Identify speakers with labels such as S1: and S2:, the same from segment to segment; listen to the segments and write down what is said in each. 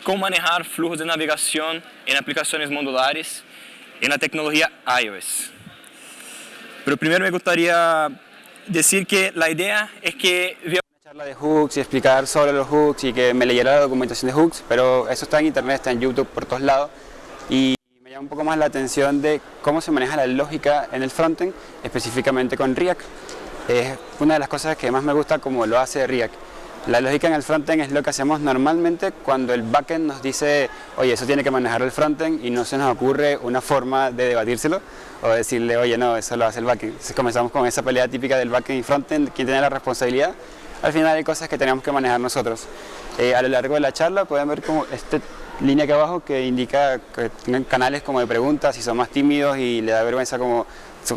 S1: cómo manejar flujos de navegación en aplicaciones modulares en la tecnología iOS. Pero primero me gustaría decir que la idea es que
S2: una charla de hooks y explicar sobre los hooks y que me leyera la documentación de hooks, pero eso está en internet, está en YouTube, por todos lados, y me llama un poco más la atención de cómo se maneja la lógica en el frontend, específicamente con React. Es una de las cosas que más me gusta como lo hace React. La lógica en el frontend es lo que hacemos normalmente cuando el backend nos dice, oye, eso tiene que manejar el frontend, y no se nos ocurre una forma de debatírselo o decirle, oye, no, eso lo hace el backend. Entonces comenzamos con esa pelea típica del backend y frontend, quién tiene la responsabilidad. Al final hay cosas que tenemos que manejar nosotros. A lo largo de la charla pueden ver como esta línea aquí abajo que indica que tengan canales como de preguntas, si son más tímidos y le da vergüenza como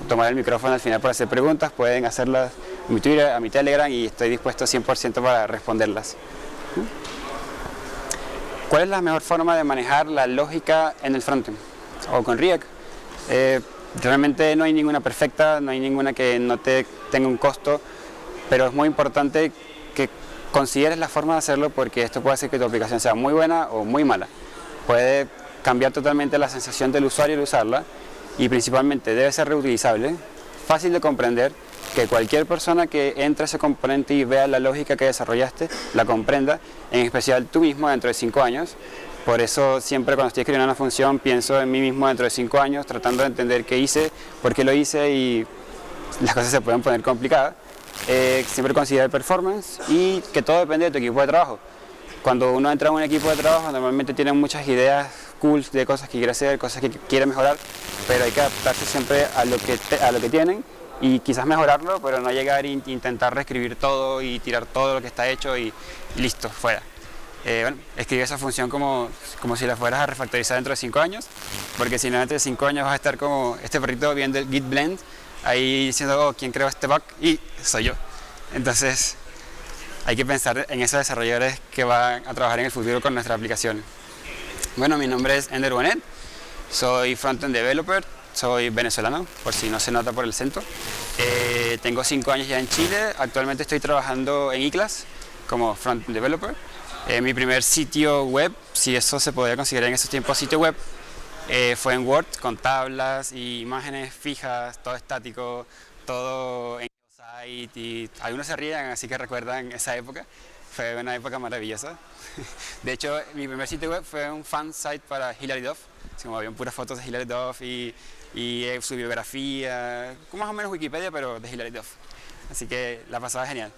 S2: tomar el micrófono al final para hacer preguntas, pueden hacerlas a mi Twitter, a mi Telegram, y estoy dispuesto 100% para responderlas. ¿Cuál es la mejor forma de manejar la lógica en el frontend o con React? Realmente no hay ninguna perfecta, no hay ninguna que no tenga un costo, pero es muy importante que consideres la forma de hacerlo, porque esto puede hacer que tu aplicación sea muy buena o muy mala. Puede cambiar totalmente la sensación del usuario al usarla, y principalmente debe ser reutilizable, fácil de comprender, que cualquier persona que entre a ese componente y vea la lógica que desarrollaste, la comprenda, en especial tú mismo dentro de 5 años. Por eso siempre cuando estoy escribiendo una función pienso en mí mismo dentro de 5 años, tratando de entender qué hice, por qué lo hice, y las cosas se pueden poner complicadas. Siempre considera el performance y que todo depende de tu equipo de trabajo. Cuando uno entra en un equipo de trabajo normalmente tiene muchas ideas cool de cosas que quiere hacer, cosas que quiere mejorar, pero hay que adaptarse siempre a lo que tienen y quizás mejorarlo, pero no llegar e intentar reescribir todo y tirar todo lo que está hecho y listo, fuera. Bueno, escribe esa función como si la fueras a refactorizar dentro de 5 años, porque si no, dentro de 5 años vas a estar como este perrito viendo el git blend ahí diciendo, oh, ¿quién creó este bug? Y soy yo. Entonces hay que pensar en esos desarrolladores que van a trabajar en el futuro con nuestra aplicación. Bueno, mi nombre es Ender Bonet, soy frontend developer, soy venezolano, por si no se nota por el acento. Tengo 5 años ya en Chile, actualmente estoy trabajando en iClass como frontend developer. Mi primer sitio web, si eso se podía considerar en esos tiempos sitio web, fue en Word, con tablas y imágenes fijas, todo estático, todo en site, y algunos se ríen, así que recuerdan esa época. Fue una época maravillosa. De hecho, mi primer sitio web fue un fan site para Hilary Duff, así como habían puras fotos de Hilary Duff y su biografía, más o menos Wikipedia, pero de Hilary Duff. Así que la pasaba genial.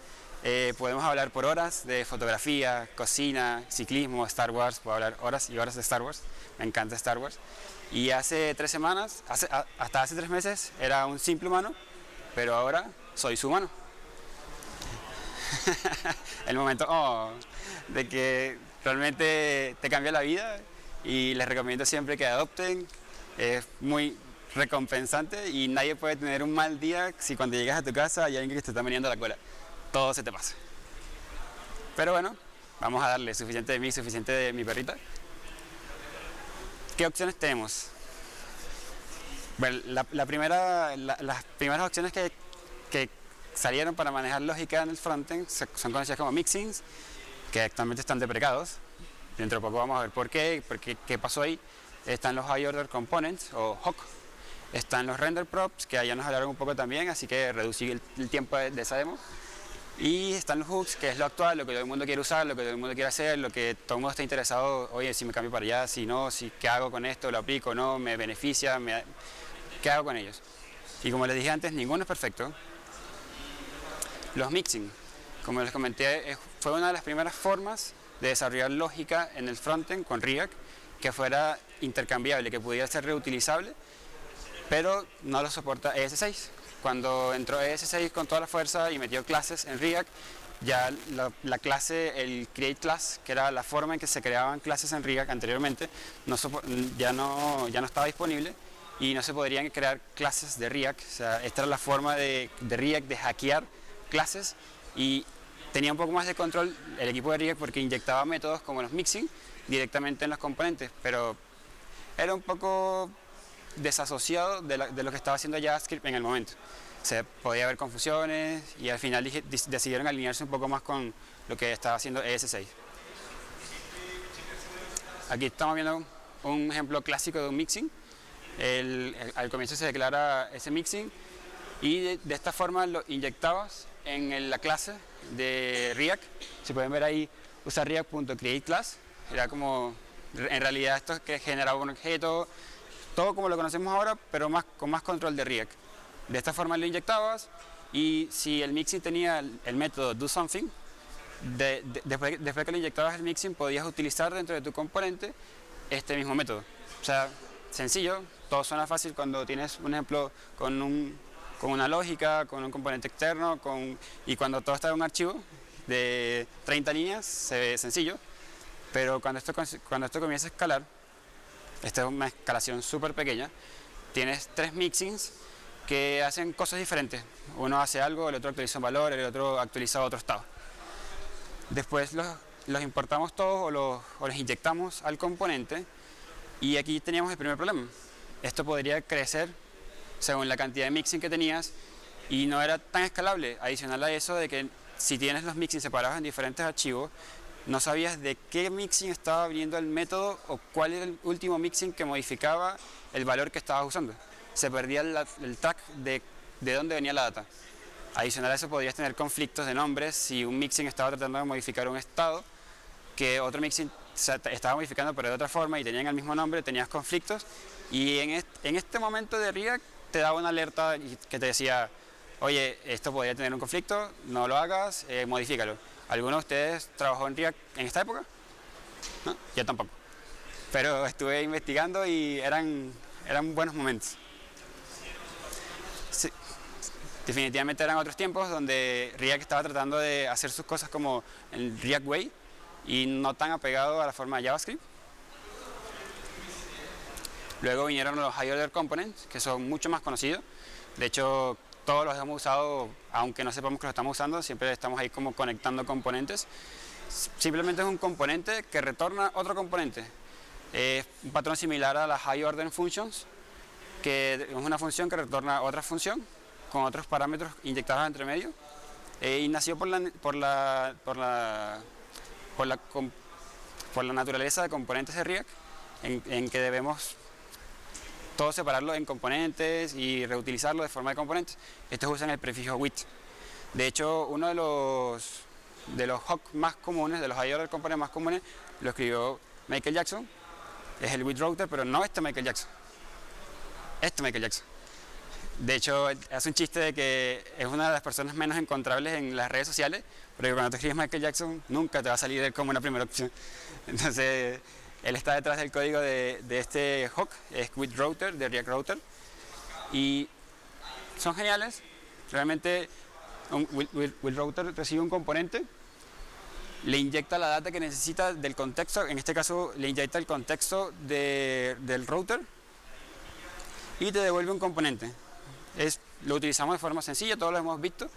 S2: Podemos hablar por horas de fotografía, cocina, ciclismo, Star Wars. Puedo hablar horas y horas de Star Wars. Me encanta Star Wars. Y hace 3 semanas, hasta hace 3 meses, era un simple humano, pero ahora soy su humano. El momento de que realmente te cambia la vida, y les recomiendo siempre que adopten. Es muy recompensante y nadie puede tener un mal día si cuando llegas a tu casa hay alguien que te está meneando la cola. Todo se te pasa. Pero bueno, vamos a darle suficiente de mí, suficiente de mi perrita. ¿Qué opciones tenemos? Bueno, las primeras opciones que salieron para manejar lógica en el frontend son conocidas como mixins, que actualmente están deprecados. Dentro de poco vamos a ver por qué pasó ahí. Están los High Order Components o HOC. Están los Render Props, que allá nos hablaron un poco también, así que reducí el tiempo de esa demo. Y están los hooks, que es lo actual, lo que todo el mundo quiere usar, lo que todo el mundo quiere hacer, lo que todo el mundo está interesado. Oye, si me cambio para allá, si no, ¿qué hago con esto? ¿Lo aplico? ¿No? ¿Me beneficia? ¿Qué hago con ellos? Y como les dije antes, ninguno es perfecto. Los mixing, como les comenté, fue una de las primeras formas de desarrollar lógica en el frontend con React, que fuera intercambiable, que pudiera ser reutilizable, pero no lo soporta ES6. Cuando entró ES6 con toda la fuerza y metió clases en React, ya la clase, el create class, que era la forma en que se creaban clases en React anteriormente, ya no estaba disponible, y no se podrían crear clases de React. O sea, esta era la forma de React de hackear clases, y tenía un poco más de control el equipo de React porque inyectaba métodos como los mixing directamente en los componentes, pero era un poco desasociado de lo que estaba haciendo JavaScript en el momento. O sea, podía haber confusiones, y al final decidieron alinearse un poco más con lo que estaba haciendo ES6. Aquí estamos viendo un ejemplo clásico de un mixing. Al comienzo se declara ese mixing y de esta forma lo inyectabas en la clase de React. Si pueden ver ahí, usa react.createClass. Era como, en realidad esto es que generaba un objeto, todo como lo conocemos ahora, pero con más control de React. De esta forma lo inyectabas y si el mixing tenía el método doSomething, después que le inyectabas el mixing podías utilizar dentro de tu componente este mismo método. O sea, sencillo, todo suena fácil cuando tienes un ejemplo con una lógica, con un componente externo y cuando todo está en un archivo de 30 líneas se ve sencillo, pero cuando esto comienza a escalar, esta es una escalación súper pequeña, tienes 3 mixings que hacen cosas diferentes. Uno hace algo, el otro actualiza un valor, el otro actualiza otro estado. Después los importamos todos o los inyectamos al componente y aquí teníamos el primer problema. Esto podría crecer según la cantidad de mixing que tenías y no era tan escalable. Adicional a eso de que si tienes los mixing separados en diferentes archivos, no sabías de qué mixing estaba viniendo el método o cuál era el último mixing que modificaba el valor que estabas usando. Se perdía el track de dónde venía la data. Adicional a eso podrías tener conflictos de nombres si un mixing estaba tratando de modificar un estado que otro mixing estaba modificando pero de otra forma y tenían el mismo nombre, tenías conflictos y en este momento de React te daba una alerta que te decía, oye, esto podría tener un conflicto, no lo hagas, modifícalo. ¿Alguno de ustedes trabajó en React en esta época? No, yo tampoco. Pero estuve investigando y eran buenos momentos. Sí, definitivamente eran otros tiempos donde React estaba tratando de hacer sus cosas como el React Way y no tan apegado a la forma de JavaScript. Luego vinieron los High Order Components, que son mucho más conocidos. De hecho, todos los hemos usado, aunque no sepamos que los estamos usando, siempre estamos ahí como conectando componentes. Simplemente es un componente que retorna otro componente. Es un patrón similar a las High Order Functions, que es una función que retorna otra función con otros parámetros inyectados entre medio. Y nació por la naturaleza de componentes de React, en que debemos todo separarlo en componentes y reutilizarlo de forma de componentes. Estos usan el prefijo with. De hecho, uno de los hooks más comunes, de los High Order Components más comunes, lo escribió Michael Jackson. Es el with router, pero no este Michael Jackson. Este Michael Jackson. De hecho, hace un chiste de que es una de las personas menos encontrables en las redes sociales, porque cuando te escribes Michael Jackson nunca te va a salir como una primera opción. Entonces, él está detrás del código de este hook, es with router, de React Router, y son geniales. Realmente, with router recibe un componente, le inyecta la data que necesita del contexto, en este caso le inyecta el contexto del router y te devuelve un componente. Lo utilizamos de forma sencilla, todos lo hemos visto.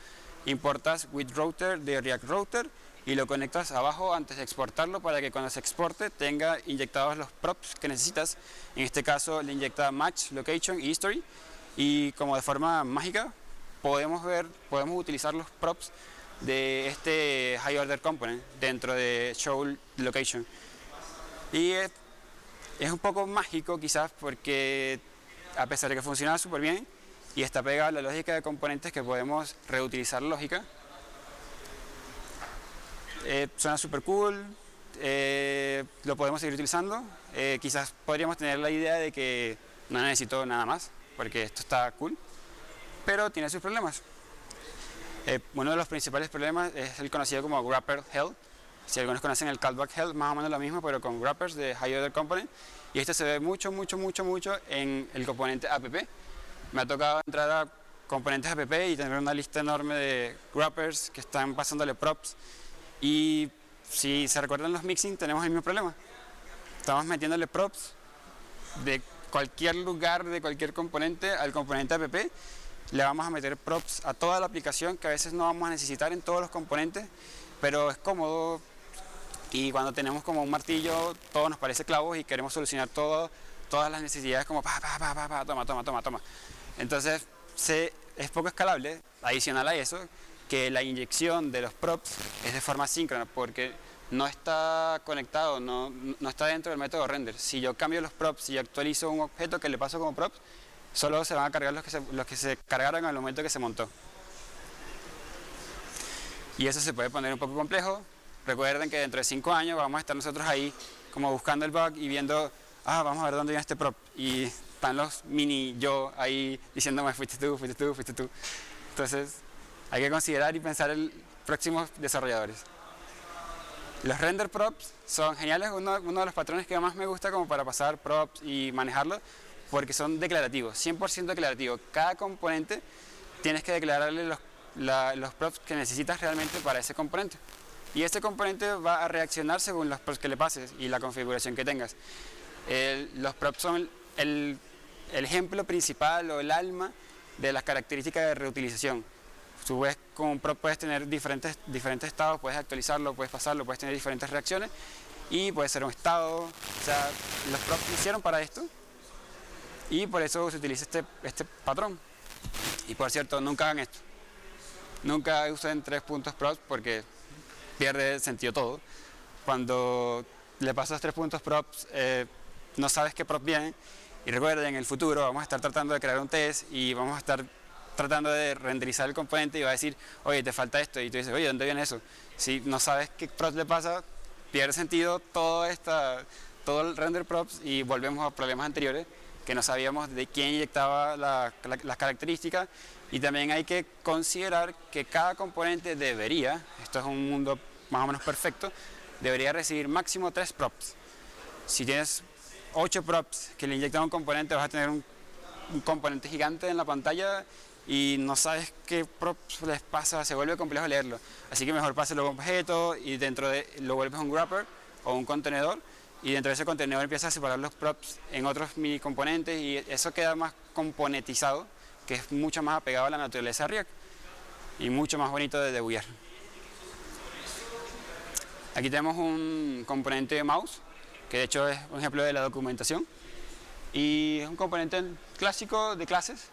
S2: Importas with router de React Router y lo conectas abajo antes de exportarlo para que cuando se exporte tenga inyectados los props que necesitas. En este caso le inyecta match, location y history, y como de forma mágica podemos utilizar los props de este High Order Component dentro de show location. Y es un poco mágico quizás porque a pesar de que funciona súper bien y está pegada a la lógica de componentes que podemos reutilizar la lógica, suena súper cool, lo podemos seguir utilizando. Quizás podríamos tener la idea de que no necesito nada más porque esto está cool, pero tiene sus problemas. Uno de los principales problemas es el conocido como wrapper hell. Si algunos conocen el callback hell, más o menos lo mismo, pero con wrappers de High Order Component. Y esto se ve mucho en el componente app. Me ha tocado entrar a componentes app y tener una lista enorme de wrappers que están pasándole props. Y si se recuerdan los mixing, tenemos el mismo problema. Estamos metiéndole props de cualquier lugar, de cualquier componente al componente app. Le vamos a meter props a toda la aplicación que a veces no vamos a necesitar en todos los componentes, pero es cómodo y cuando tenemos como un martillo todo nos parece clavos y queremos solucionar todas las necesidades como toma. Entonces es poco escalable. Adicional a eso, que la inyección de los props es de forma síncrona porque no está conectado, no está dentro del método render. Si yo cambio los props y actualizo un objeto que le paso como props, solo se van a cargar los que se cargaron al momento que se montó. Y eso se puede poner un poco complejo. Recuerden que dentro de 5 años vamos a estar nosotros ahí como buscando el bug y viendo, vamos a ver dónde viene este prop. Y están los mini yo ahí diciéndome, fuiste tú, fuiste tú, fuiste tú. Entonces hay que considerar y pensar en próximos desarrolladores. Los render props son geniales, uno de los patrones que más me gusta como para pasar props y manejarlo, porque son declarativos, 100% declarativos. Cada componente tienes que declararle los props que necesitas realmente para ese componente. Y este componente va a reaccionar según los props que le pases y la configuración que tengas. Los props son el ejemplo principal o el alma de las características de reutilización. Tú ves, con un prop puedes tener diferentes estados, puedes actualizarlo, puedes pasarlo, puedes tener diferentes reacciones y puede ser un estado. O sea, los props se hicieron para esto y por eso se utiliza este patrón. Y por cierto, nunca hagan esto. Nunca usen 3 puntos props porque pierde sentido todo. Cuando le pasas 3 puntos props, no sabes qué prop viene. Y recuerden, en el futuro vamos a estar tratando de crear un test y vamos a estar tratando de renderizar el componente y va a decir, oye, te falta esto, y tú dices, oye, ¿dónde viene eso? Si no sabes qué props le pasa, pierde sentido todo el render props y volvemos a problemas anteriores que no sabíamos de quién inyectaba las características. Y también hay que considerar que cada componente debería, esto es un mundo más o menos perfecto, debería recibir máximo 3 props. Si tienes 8 props que le inyectan a un componente, vas a tener un componente gigante en la pantalla y no sabes qué props les pasa, se vuelve complejo leerlo. Así que mejor páselo a un objeto y lo vuelves un wrapper o un contenedor, y dentro de ese contenedor empiezas a separar los props en otros mini componentes y eso queda más componentizado, que es mucho más apegado a la naturaleza de React y mucho más bonito de debuggar. Aquí tenemos un componente de mouse, que de hecho es un ejemplo de la documentación, y es un componente clásico de clases.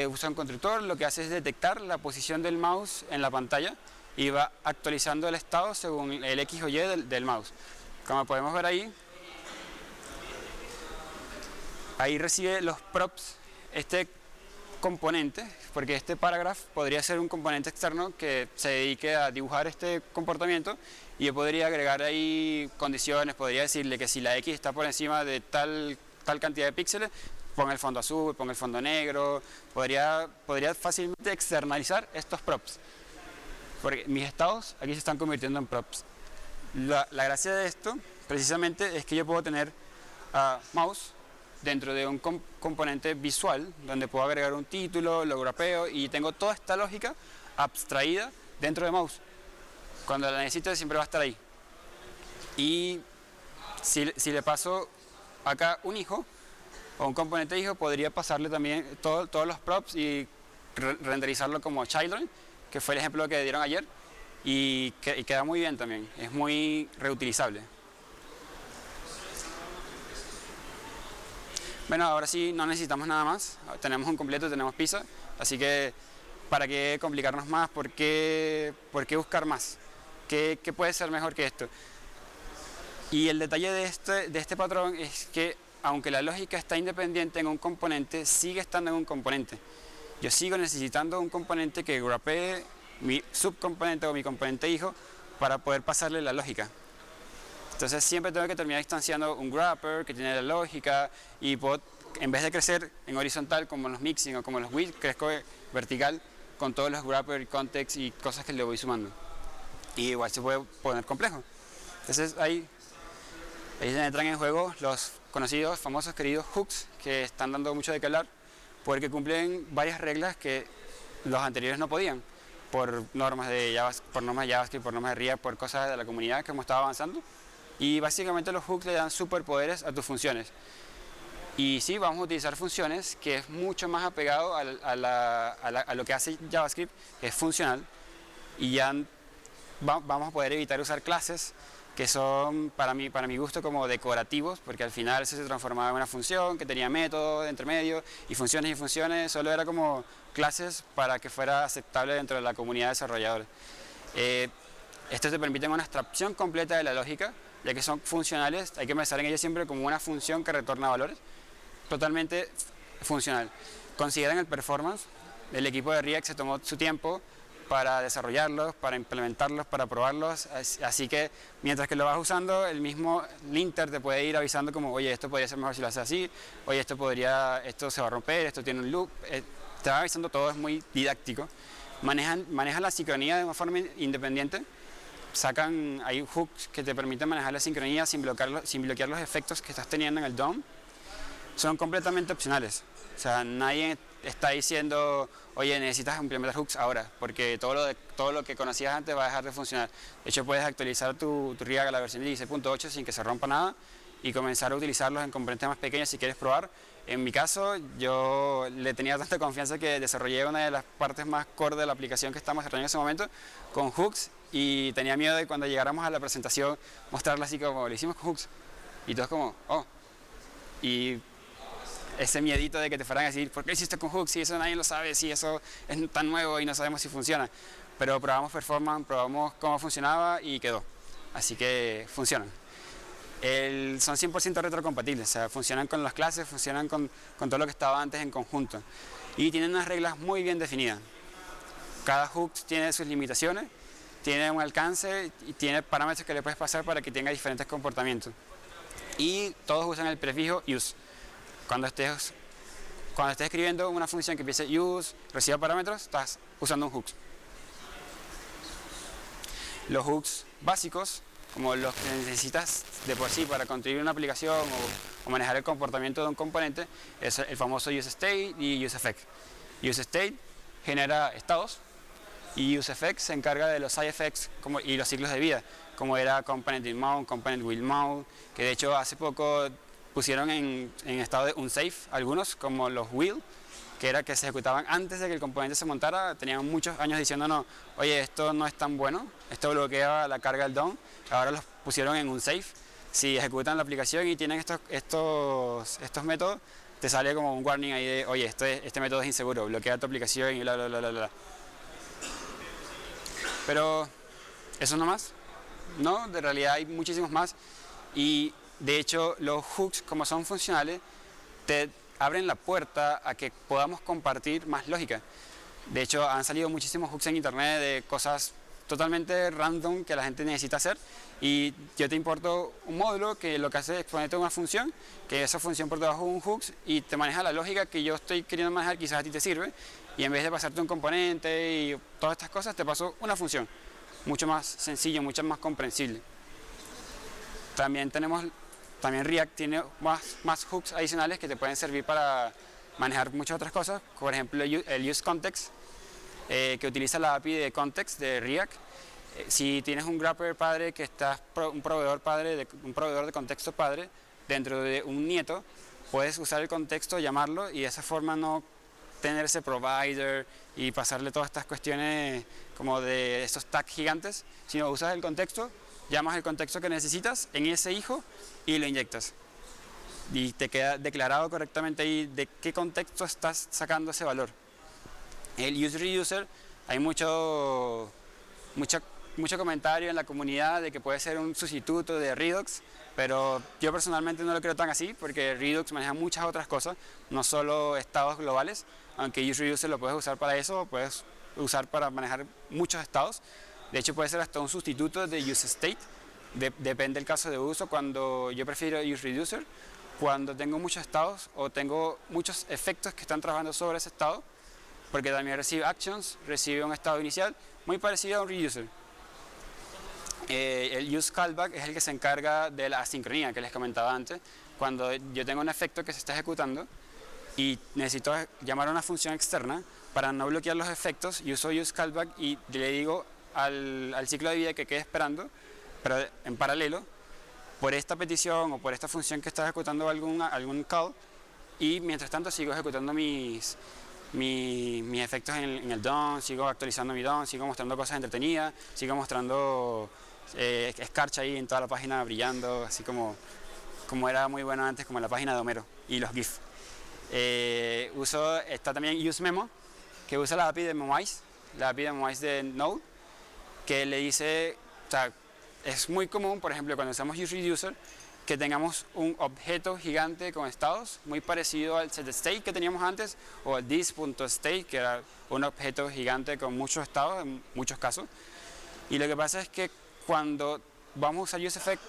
S2: Usa un constructor, lo que hace es detectar la posición del mouse en la pantalla y va actualizando el estado según el X o Y del mouse. Como podemos ver ahí recibe los props este componente, porque este paragraph podría ser un componente externo que se dedique a dibujar este comportamiento, y yo podría agregar ahí condiciones, podría decirle que si la X está por encima de tal cantidad de píxeles, ponga el fondo azul, ponga el fondo negro. Podría fácilmente externalizar estos props, porque mis estados aquí se están convirtiendo en props. La gracia de esto precisamente es que yo puedo tener mouse dentro de un componente visual donde puedo agregar un título, lo grapeo y tengo toda esta lógica abstraída dentro de mouse. Cuando la necesite siempre va a estar ahí. Y si le paso acá un hijo o un componente hijo, podría pasarle también todos los props y renderizarlo como children, que fue el ejemplo que dieron ayer, y queda muy bien también, es muy reutilizable. Bueno, ahora sí no necesitamos nada más, tenemos un completo, tenemos pizza, así que ¿para qué complicarnos más? ¿Por qué buscar más? ¿Qué puede ser mejor que esto? Y el detalle de este patrón es que aunque la lógica está independiente en un componente, sigue estando en un componente. Yo sigo necesitando un componente que grapee mi subcomponente o mi componente hijo para poder pasarle la lógica. Entonces siempre tengo que terminar instanciando un wrapper que tiene la lógica, y puedo, en vez de crecer en horizontal como en los mixing o como en los width, crezco vertical con todos los wrapper, context y cosas que le voy sumando. Y igual se puede poner complejo. Entonces ahí entran en juego los conocidos, famosos, queridos hooks, que están dando mucho de qué hablar porque cumplen varias reglas que los anteriores no podían, por normas de JavaScript, por normas de React, por cosas de la comunidad que hemos estado avanzando. Y básicamente los hooks le dan superpoderes a tus funciones. Y sí, vamos a utilizar funciones, que es mucho más apegado a lo que hace JavaScript, que es funcional, y ya vamos a poder evitar usar clases que son para mi gusto como decorativos, porque al final eso se transformaba en una función que tenía método entre medio y funciones, solo era como clases para que fuera aceptable dentro de la comunidad de desarrolladores. Esto te permite una abstracción completa de la lógica, ya que son funcionales, hay que pensar en ellos siempre como una función que retorna valores, totalmente funcional. Consideran el performance, el equipo de React se tomó su tiempo para desarrollarlos, para implementarlos, para probarlos, así que mientras que lo vas usando, el mismo linter te puede ir avisando como, oye, esto podría ser mejor si lo haces así, oye, esto se va a romper, esto tiene un loop, te va avisando todo, es muy didáctico. Manejan la sincronía de una forma independiente, hay hooks que te permiten manejar la sincronía sin bloquear los efectos que estás teniendo en el DOM. Son completamente opcionales, o sea, nadie está diciendo, oye, necesitas implementar hooks ahora, porque todo lo que conocías antes va a dejar de funcionar. De hecho, puedes actualizar tu React a la versión 16.8 sin que se rompa nada y comenzar a utilizarlos en componentes más pequeños si quieres probar. En mi caso, yo le tenía tanta confianza que desarrollé una de las partes más core de la aplicación que estamos desarrollando en ese momento con hooks, y tenía miedo de cuando llegáramos a la presentación mostrarla así como, lo hicimos con hooks, y todos como, oh, y ese miedito de que te fueran a decir, ¿por qué hiciste con hooks? Si eso nadie lo sabe, si eso es tan nuevo y no sabemos si funciona. Pero probamos performance, probamos cómo funcionaba y quedó. Así que funcionan. Son 100% retrocompatibles, o sea, funcionan con las clases, funcionan con todo lo que estaba antes en conjunto. Y tienen unas reglas muy bien definidas. Cada hook tiene sus limitaciones, tiene un alcance y tiene parámetros que le puedes pasar para que tenga diferentes comportamientos. Y todos usan el prefijo use. Cuando estés escribiendo una función que empiece use, reciba parámetros, estás usando un hook. Los hooks básicos, como los que necesitas de por sí para construir una aplicación o manejar el comportamiento de un componente, es el famoso useState y useEffect. UseState genera estados y useEffect se encarga de los side effects y los ciclos de vida, como era component component will mount, que de hecho hace poco pusieron en estado de unsafe algunos, como los will, que era que se ejecutaban antes de que el componente se montara. Tenían muchos años diciéndonos, oye, esto no es tan bueno, esto bloquea la carga del DOM. Ahora los pusieron en unsafe. Si ejecutan la aplicación y tienen estos métodos, te sale como un warning ahí de, oye, este método es inseguro, bloquea tu aplicación y bla, bla, bla, bla, bla. Pero eso no más, no, de realidad hay muchísimos más, y de hecho los hooks, como son funcionales, te abren la puerta a que podamos compartir más lógica. De hecho, han salido muchísimos hooks en internet de cosas totalmente random que la gente necesita hacer, y yo te importo un módulo que lo que hace es ponerte una función, que esa función por debajo es un hooks y te maneja la lógica que yo estoy queriendo manejar, quizás a ti te sirve, y en vez de pasarte un componente y todas estas cosas, te paso una función mucho más sencillo, mucho más comprensible. También React tiene más hooks adicionales que te pueden servir para manejar muchas otras cosas, por ejemplo el useContext, que utiliza la API de context de React. Si tienes un wrapper padre que un proveedor de contexto padre dentro de un nieto, puedes usar el contexto, llamarlo, y de esa forma no tener ese provider y pasarle todas estas cuestiones como de estos tags gigantes, sino usas el contexto, llamas el contexto que necesitas en ese hijo y lo inyectas. Y te queda declarado correctamente ahí de qué contexto estás sacando ese valor. El useReducer, hay mucho comentario en la comunidad de que puede ser un sustituto de Redux, pero yo personalmente no lo creo tan así, porque Redux maneja muchas otras cosas, no solo estados globales, aunque useReducer lo puedes usar para eso, puedes usar para manejar muchos estados. De hecho, puede ser hasta un sustituto de useState, depende del caso de uso. Cuando yo prefiero useReducer, cuando tengo muchos estados o tengo muchos efectos que están trabajando sobre ese estado, porque también recibe actions, recibe un estado inicial muy parecido a un reducer. El useCallback es el que se encarga de la asincronía que les comentaba antes. Cuando yo tengo un efecto que se está ejecutando y necesito llamar a una función externa para no bloquear los efectos, yo uso useCallback y le digo al ciclo de vida que quede esperando, pero en paralelo, por esta petición o por esta función que está ejecutando algún call, y mientras tanto sigo ejecutando mis efectos en el DOM, sigo actualizando mi DOM, sigo mostrando cosas entretenidas, sigo mostrando escarcha ahí en toda la página brillando, así como era muy bueno antes, como en la página de Homero y los GIF. Está también useMemo, que usa la API de Memoize, de Node, que le dice O sea, es muy común, por ejemplo, cuando usamos useReducer, que tengamos un objeto gigante con estados, muy parecido al setState que teníamos antes, o al this.state, que era un objeto gigante con muchos estados, en muchos casos. Y lo que pasa es que cuando vamos a usar useEffect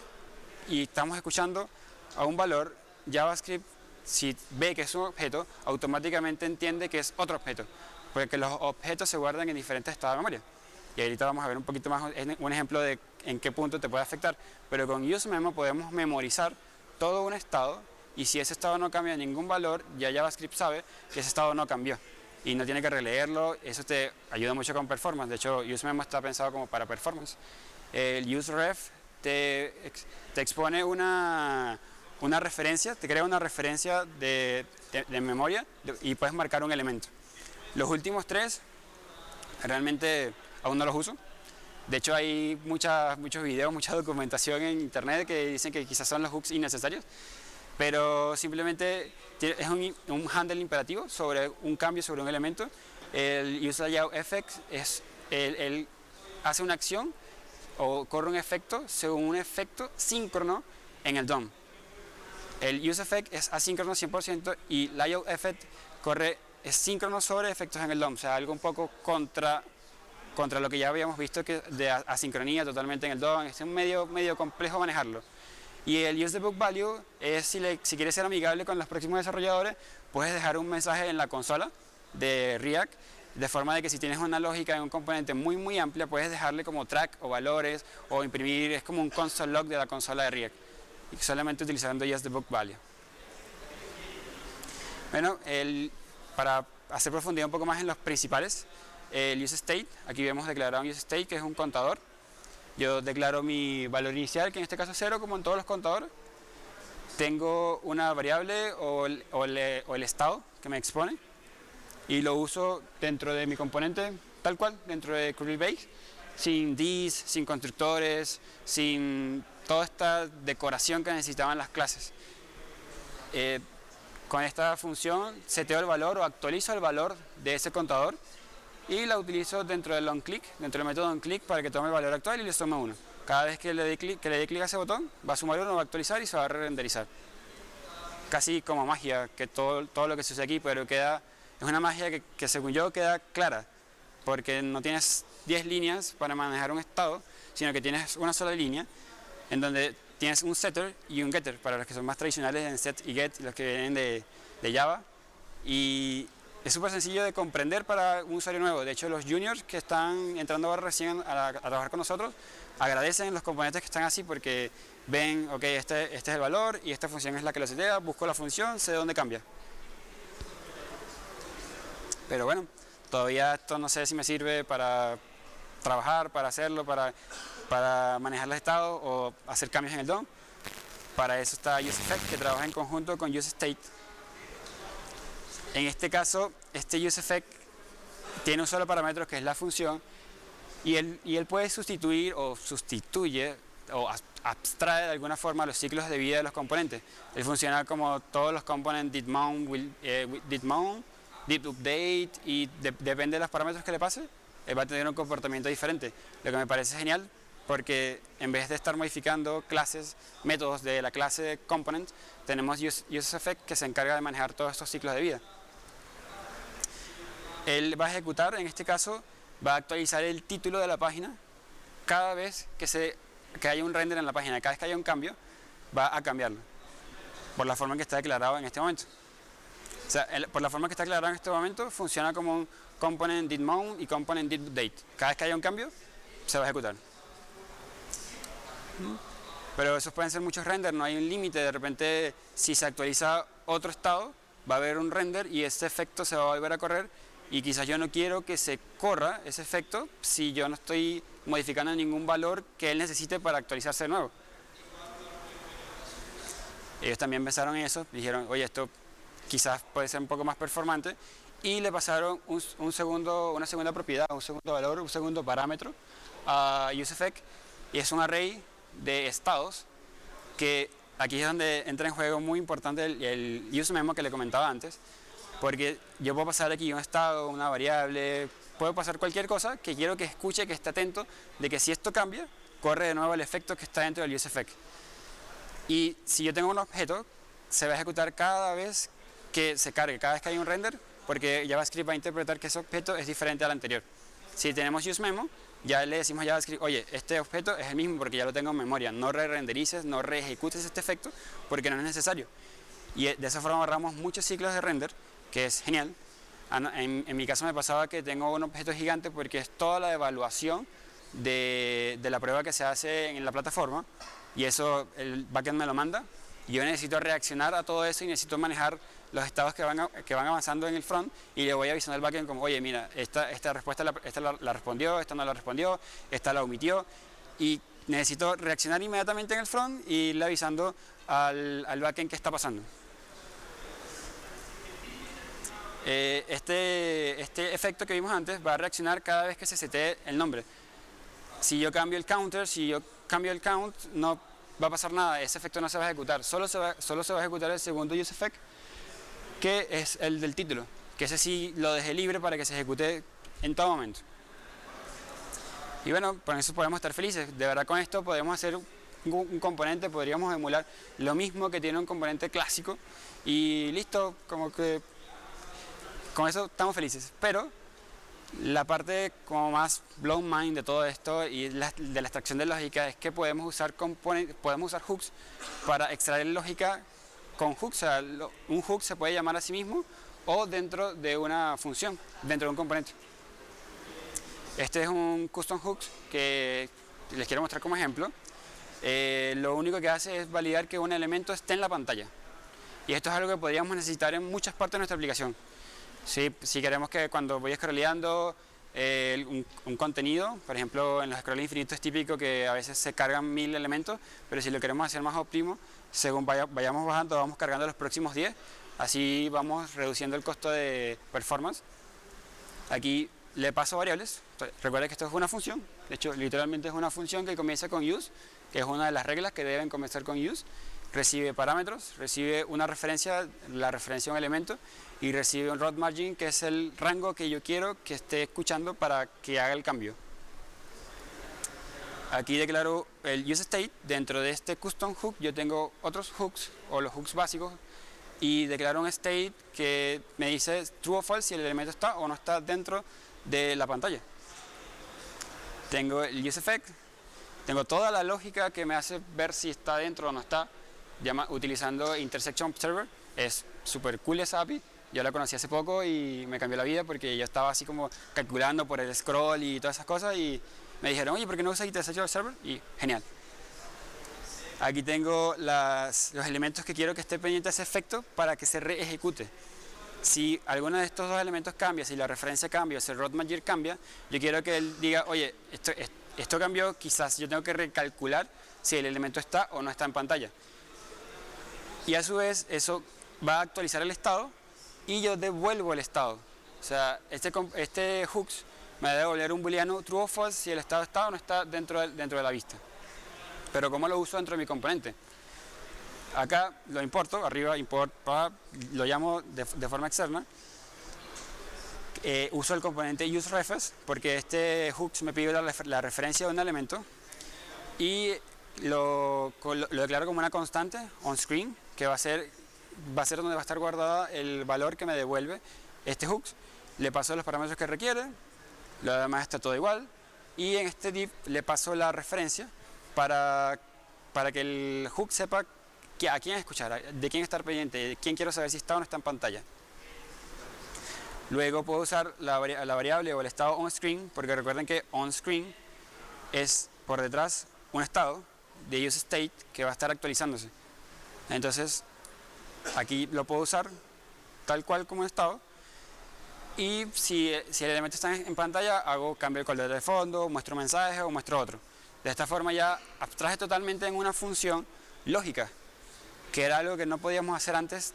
S2: y estamos escuchando a un valor, JavaScript, si ve que es un objeto, automáticamente entiende que es otro objeto, porque los objetos se guardan en diferentes estados de memoria. Y ahorita vamos a ver un poquito más un ejemplo de en qué punto te puede afectar. Pero con useMemo podemos memorizar todo un estado, y si ese estado no cambia ningún valor, ya JavaScript sabe que ese estado no cambió y no tiene que releerlo. Eso te ayuda mucho con performance. De hecho, useMemo está pensado como para performance. El useRef te expone una referencia, te crea una referencia de memoria y puedes marcar un elemento. Los últimos tres realmente aún no los uso. De hecho, hay muchos videos, mucha documentación en internet que dicen que quizás son los hooks innecesarios, pero simplemente es un handle imperativo sobre un cambio sobre un elemento. El useLayoutEffect él hace una acción o corre un efecto según un efecto síncrono en el DOM. El useEffect es asíncrono 100% y LayoutEffect es síncrono sobre efectos en el DOM, o sea, algo un poco contra lo que ya habíamos visto, que de asincronía totalmente en el DOM. Es medio complejo manejarlo. Y el useDebugValue es si quieres ser amigable con los próximos desarrolladores, puedes dejar un mensaje en la consola de React, de forma de que si tienes una lógica en un componente muy amplia, puedes dejarle como track o valores o imprimir, es como un console log de la consola de React, y solamente utilizando useDebugValue. Bueno, para hacer profundidad un poco más en los principales, el useState, aquí vemos declarado un useState, que es un contador. Yo declaro mi valor inicial, que en este caso es 0, como en todos los contadores. Tengo una variable o el estado que me expone, y lo uso dentro de mi componente tal cual, dentro de curly base, sin this, sin constructores, sin toda esta decoración que necesitaban las clases. Con esta función seteo el valor o actualizo el valor de ese contador, y la utilizo dentro del onClick, dentro del método onClick, para que tome el valor actual y le sume 1. Cada vez que le dé clic a ese botón, va a sumar 1, va a actualizar y se va a re-renderizar. Casi como magia, que todo lo que sucede aquí, pero es una magia que según yo queda clara, porque no tienes 10 líneas para manejar un estado, sino que tienes una sola línea, en donde tienes un setter y un getter, para los que son más tradicionales en set y get, los que vienen de Java. Y es súper sencillo de comprender para un usuario nuevo. De hecho, los juniors que están entrando ahora recién a trabajar con nosotros agradecen los componentes que están así, porque ven, ok, este es el valor y esta función es la que lo setea, busco la función, sé de dónde cambia. Pero bueno, todavía esto no sé si me sirve para trabajar, para hacerlo, para manejar los estados o hacer cambios en el DOM. Para eso está useEffect, que trabaja en conjunto con useState. En este caso, este useEffect tiene un solo parámetro, que es la función, y él puede sustituye o abstrae de alguna forma los ciclos de vida de los componentes. Él funciona como todos los components didMount, didUpdate, y depende de los parámetros que le pase, él va a tener un comportamiento diferente. Lo que me parece genial, porque en vez de estar modificando clases, métodos de la clase component, tenemos useEffect, que se encarga de manejar todos estos ciclos de vida. Él va a ejecutar, en este caso, va a actualizar el título de la página cada vez que haya un render en la página. Cada vez que haya un cambio, va a cambiarlo, por la forma en que está declarado en este momento. O sea, por la forma que está declarado en este momento, funciona como un component didMount y component didUpdate. Cada vez que haya un cambio, se va a ejecutar. Pero esos pueden ser muchos renders, no hay un límite. De repente, si se actualiza otro estado, va a haber un render y ese efecto se va a volver a correr, y quizás yo no quiero que se corra ese efecto si yo no estoy modificando ningún valor que él necesite para actualizarse de nuevo. Ellos también pensaron en eso, dijeron, oye, esto quizás puede ser un poco más performante, y le pasaron una segunda propiedad, un segundo valor, un segundo parámetro a useEffect, y es un array de estados, que aquí es donde entra en juego muy importante el useMemo que le comentaba antes, porque yo puedo pasar aquí un estado, una variable, puedo pasar cualquier cosa que quiero que escuche, que esté atento de que si esto cambia, corre de nuevo el efecto que está dentro del useEffect. Y si yo tengo un objeto, se va a ejecutar cada vez que se cargue, cada vez que hay un render, porque JavaScript va a interpretar que ese objeto es diferente al anterior. Si tenemos useMemo, ya le decimos a JavaScript, oye, este objeto es el mismo porque ya lo tengo en memoria, no re-renderices, no re-ejecutes este efecto porque no es necesario. Y de esa forma ahorramos muchos ciclos de render, que es genial. En mi caso me pasaba que tengo un objeto gigante porque es toda la evaluación de la prueba que se hace en la plataforma, y eso el backend me lo manda. Yo necesito reaccionar a todo eso y necesito manejar los estados que van avanzando en el front, y le voy avisando al backend como, oye, mira, esta respuesta la respondió, esta no la respondió, esta la omitió, y necesito reaccionar inmediatamente en el front y irle avisando al backend qué está pasando. Este efecto que vimos antes va a reaccionar cada vez que se setee el nombre. Si yo cambio el counter, si yo cambio el count, no va a pasar nada, ese efecto no se va a ejecutar, solo se va a ejecutar el segundo useEffect, que es el del título, que ese sí lo dejé libre para que se ejecute en todo momento. Y bueno, por eso podemos estar felices. De verdad, con esto podemos hacer un componente, podríamos emular lo mismo que tiene un componente clásico, y listo, como que con eso estamos felices. Pero la parte como más blown mind de todo esto y de la extracción de lógica es que podemos usar hooks para extraer lógica con hooks. O sea, un hook se puede llamar a sí mismo o dentro de una función, dentro de un componente. Este es un custom hook que les quiero mostrar como ejemplo. Lo único que hace es validar que un elemento esté en la pantalla, y esto es algo que podríamos necesitar en muchas partes de nuestra aplicación. Si queremos que cuando voy scrolleando un contenido, por ejemplo en los scroll infinitos es típico que a veces se cargan 1000 elementos, pero si lo queremos hacer más óptimo, según vayamos bajando, vamos cargando los próximos 10, así vamos reduciendo el costo de performance. Aquí le paso variables. Recuerda que esto es una función, de hecho literalmente es una función que comienza con use, que es una de las reglas que deben comenzar con use. Recibe parámetros, recibe una referencia, la referencia a un elemento, y recibe un route margin, que es el rango que yo quiero que esté escuchando para que haga el cambio. Aquí declaro el useState. Dentro de este custom hook yo tengo otros hooks, o los hooks básicos, y declaro un state que me dice true o false si el elemento está o no está dentro de la pantalla. Tengo el useEffect, tengo toda la lógica que me hace ver si está dentro o no está, utilizando Intersection Observer. Es súper cool esa API, yo la conocí hace poco y me cambió la vida porque yo estaba así como calculando por el scroll y todas esas cosas, y me dijeron, oye, ¿por qué no usas Intersection Observer? Y genial. Aquí tengo los elementos que quiero que esté pendiente de ese efecto para que se reejecute. Si alguno de estos dos elementos cambia, si la referencia cambia, si el route margin cambia, yo quiero que él diga, oye, esto cambió, quizás yo tengo que recalcular si el elemento está o no está en pantalla. Y a su vez eso va a actualizar el estado y yo devuelvo el estado. O sea, este hooks me va a devolver un booleano true o false si el estado está o no está dentro de la vista. Pero ¿cómo lo uso dentro de mi componente? Acá lo importo, arriba import, lo llamo de forma externa. Uso el componente useRefs porque este hooks me pide la referencia de un elemento, y lo declaro como una constante onScreen, que va a ser donde va a estar guardada el valor que me devuelve este hooks. Le paso los parámetros que requiere, lo demás está todo igual, y en este div le paso la referencia para que el hook sepa a quién escuchar, de quién estar pendiente, de quién quiero saber si está o no está en pantalla. Luego puedo usar la variable o el estado onScreen, porque recuerden que onScreen es por detrás un estado de useState que va a estar actualizándose. Entonces aquí lo puedo usar tal cual como un estado, y si el elemento está en pantalla, cambio el color de fondo, muestro un mensaje o muestro otro. De esta forma ya abstraje totalmente en una función lógica, que era algo que no podíamos hacer antes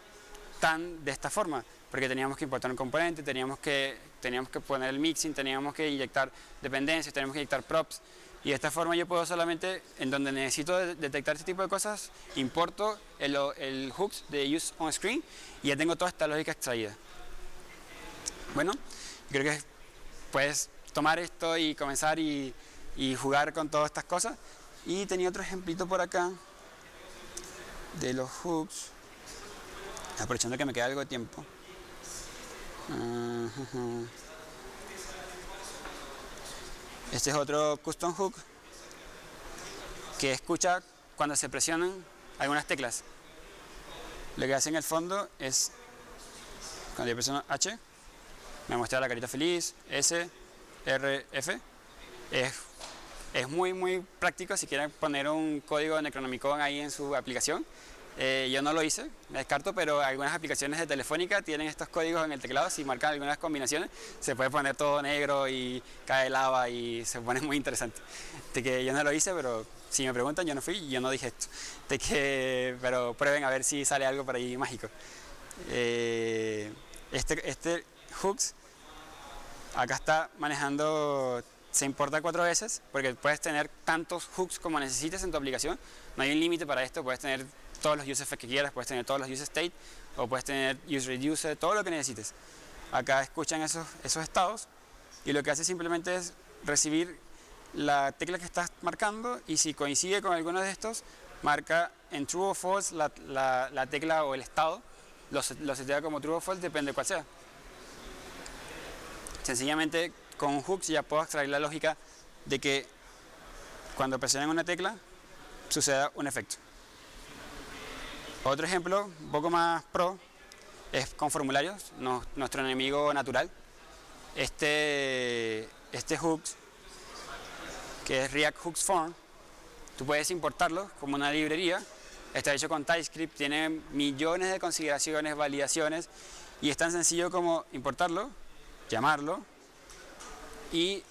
S2: de esta forma, porque teníamos que importar un componente, teníamos que poner el mixing, teníamos que inyectar dependencias, teníamos que inyectar props, y de esta forma yo puedo solamente, en donde necesito detectar este tipo de cosas, importo el hooks de useOnScreen y ya tengo toda esta lógica extraída. Bueno, creo que puedes tomar esto y comenzar y y jugar con todas estas cosas. Y tenía otro ejemplito por acá de los hooks, aprovechando que me queda algo de tiempo. Este es otro custom hook que escucha cuando se presionan algunas teclas. Lo que hace en el fondo es, cuando yo presiono H, me muestra la carita feliz, S, R, F. Es muy práctico si quieren poner un código de Necronomicon ahí en su aplicación. Yo no lo hice, me descarto, pero algunas aplicaciones de Telefónica tienen estos códigos en el teclado. Si marcan algunas combinaciones, se puede poner todo negro y cae lava y se pone muy interesante. De que yo no lo hice, pero si me preguntan, yo no fui y yo no dije esto. Pero prueben a ver si sale algo por ahí mágico. Este hooks, acá está manejando, se importa 4 veces, porque puedes tener tantos hooks como necesites en tu aplicación. No hay un límite para esto, puedes tener todos los useFF que quieras, puedes tener todos los useState o puedes tener useReduce, todo lo que necesites. Acá escuchan esos estados y lo que hace simplemente es recibir la tecla que estás marcando y si coincide con alguno de estos, marca en true o false la tecla o el estado, lo setea como true o false, depende de cuál sea. Sencillamente con hooks ya puedo extraer la lógica de que cuando presionen una tecla suceda un efecto. Otro ejemplo, un poco más pro, es con formularios, nuestro enemigo natural. Este hooks, que es React Hooks Form, tú puedes importarlo como una librería. Está hecho con TypeScript, tiene millones de consideraciones, validaciones, y es tan sencillo como importarlo, llamarlo y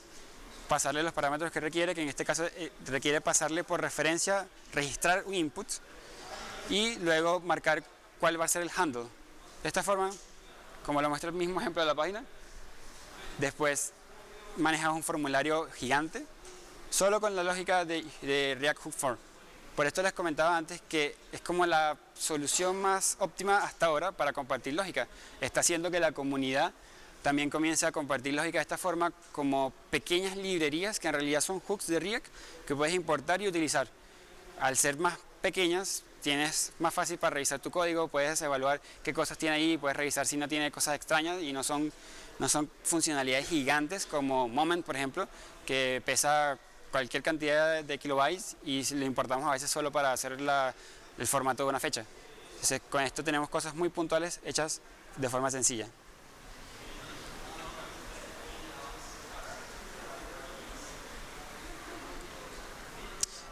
S2: pasarle los parámetros que requiere, que en este caso requiere pasarle por referencia, registrar un input y luego marcar cuál va a ser el handle. De esta forma, como lo muestra el mismo ejemplo de la página, después manejas un formulario gigante solo con la lógica de React Hook Form. Por esto les comentaba antes que es como la solución más óptima hasta ahora para compartir lógica. Está haciendo que la comunidad también comience a compartir lógica de esta forma como pequeñas librerías que en realidad son hooks de React que puedes importar y utilizar. Al ser más pequeñas, tienes más fácil para revisar tu código, puedes evaluar qué cosas tiene ahí, puedes revisar si no tiene cosas extrañas y no son funcionalidades gigantes como Moment, por ejemplo, que pesa cualquier cantidad de kilobytes y lo importamos a veces solo para hacer el formato de una fecha. Entonces, con esto tenemos cosas muy puntuales hechas de forma sencilla.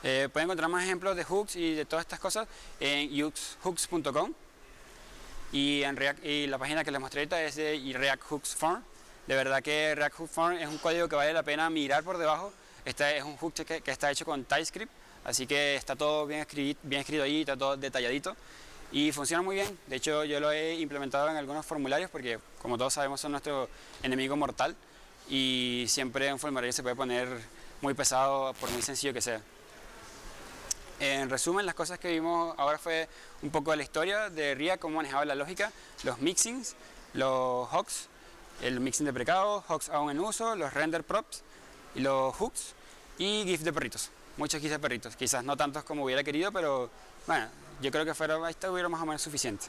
S2: Pueden encontrar más ejemplos de hooks y de todas estas cosas en hooks.com y la página que les mostré ahorita es de React Hooks Form. De verdad que React Hook Form es un código que vale la pena mirar por debajo. Este es un hook que está hecho con TypeScript, así que está todo bien escrito ahí, está todo detalladito y funciona muy bien. De hecho, yo lo he implementado en algunos formularios porque, como todos sabemos, son nuestro enemigo mortal y siempre un formulario se puede poner muy pesado por muy sencillo que sea. En resumen, las cosas que vimos ahora fue un poco de la historia de React, cómo manejaba la lógica, los mixings, los hooks, el mixing de precados, hooks aún en uso, los render props, y los hooks y GIF de perritos, muchos GIFs de perritos, quizás no tantos como hubiera querido, pero bueno, yo creo que hubiera más o menos suficiente.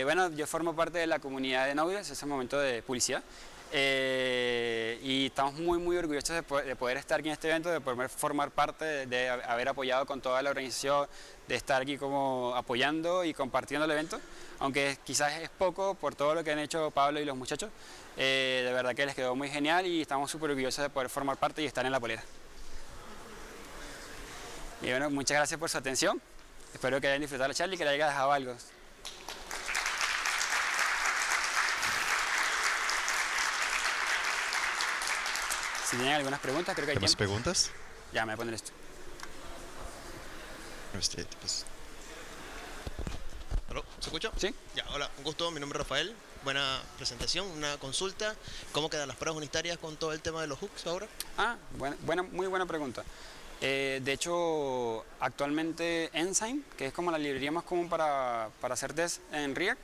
S2: Bueno, yo formo parte de la comunidad de Node.js, es el momento de publicidad. Y estamos muy orgullosos de poder estar aquí en este evento, de poder formar parte, de haber apoyado con toda la organización, de estar aquí como apoyando y compartiendo el evento, aunque quizás es poco por todo lo que han hecho Pablo y los muchachos. De verdad que les quedó muy genial y estamos súper orgullosos de poder formar parte y estar en la polera. Y bueno, muchas gracias por su atención, espero que hayan disfrutado la charla y que les haya dejado algo. Si tienen algunas preguntas, creo que hay
S3: ¿Hay más
S2: tiempo.
S3: preguntas?
S2: Ya, me voy a poner esto.
S4: ¿Aló? ¿Se escucha?
S2: ¿Sí?
S4: Ya, hola, un gusto, mi nombre es Rafael. Buena presentación, una consulta. ¿Cómo quedan las pruebas unitarias con todo el tema de los hooks ahora?
S2: Muy buena pregunta. De hecho, actualmente Ensign, que es como la librería más común para hacer test en React,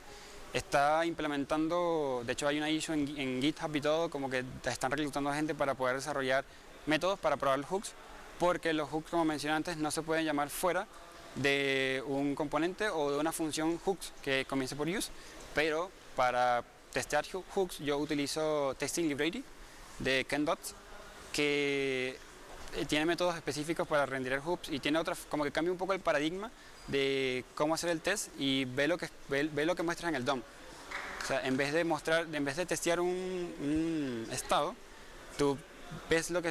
S2: está implementando, de hecho hay una issue en GitHub y todo, como que están reclutando gente para poder desarrollar métodos para probar los hooks, porque los hooks, como mencioné antes, no se pueden llamar fuera de un componente o de una función hooks que comience por use, pero para testear hooks yo utilizo Testing Library de Ken Dots, que tiene métodos específicos para renderizar hooks y tiene otras, como que cambia un poco el paradigma de cómo hacer el test y ve lo que muestras en el DOM. O sea, en vez de testear un estado, tú ves lo que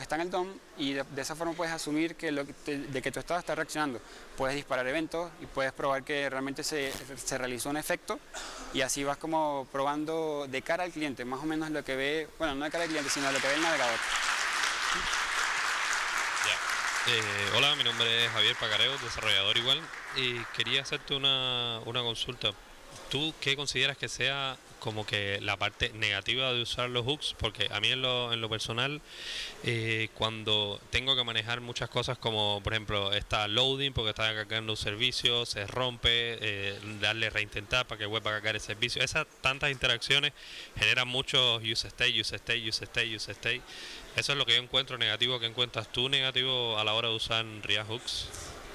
S2: está en el DOM y de esa forma puedes asumir que de que tu estado está reaccionando. Puedes disparar eventos y puedes probar que realmente se realizó un efecto, y así vas como probando de cara al cliente, más o menos lo que ve, bueno, no de cara al cliente, sino lo que ve el navegador.
S3: Hola, mi nombre es Javier Pacareo, desarrollador igual, y quería hacerte una consulta. ¿Tú qué consideras que sea como que la parte negativa de usar los hooks? Porque a mí en lo personal, cuando tengo que manejar muchas cosas como por ejemplo está loading porque está cargando un servicio, se rompe, darle reintentar para que vuelva a cargar el servicio, esas tantas interacciones generan muchos use state. Eso es lo que yo encuentro negativo. ¿Qué encuentras tú negativo a la hora de usar React Hooks?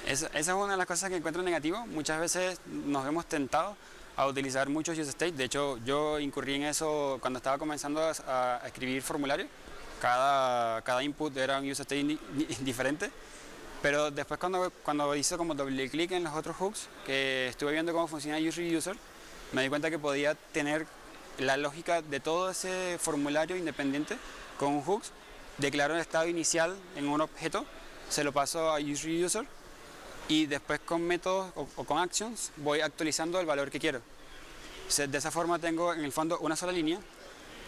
S2: Esa es una de las cosas que encuentro negativo. Muchas veces nos vemos tentados a utilizar muchos use state. De hecho, yo incurrí en eso cuando estaba comenzando a escribir formularios. Cada input era un use state diferente. Pero después cuando hice como doble clic en los otros hooks, que estuve viendo cómo funciona user, me di cuenta que podía tener la lógica de todo ese formulario independiente con un hooks. Declaro el estado inicial en un objeto, se lo paso a user y después con métodos o con actions voy actualizando el valor que quiero. De esa forma tengo en el fondo una sola línea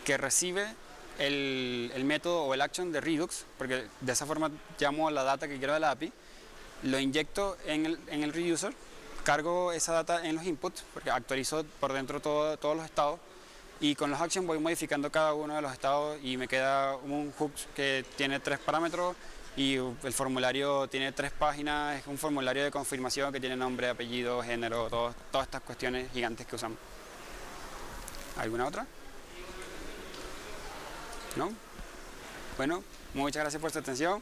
S2: que recibe el método o el action de Redux, porque de esa forma llamo la data que quiero de la API, lo inyecto en el reuser, cargo esa data en los inputs, porque actualizo por dentro todos los estados, y con los actions voy modificando cada uno de los estados y me queda un hook que tiene 3 parámetros y el formulario tiene 3 páginas. Es un formulario de confirmación que tiene nombre, apellido, género, todas estas cuestiones gigantes que usamos. ¿Alguna otra? ¿No? Bueno, muchas gracias por su atención.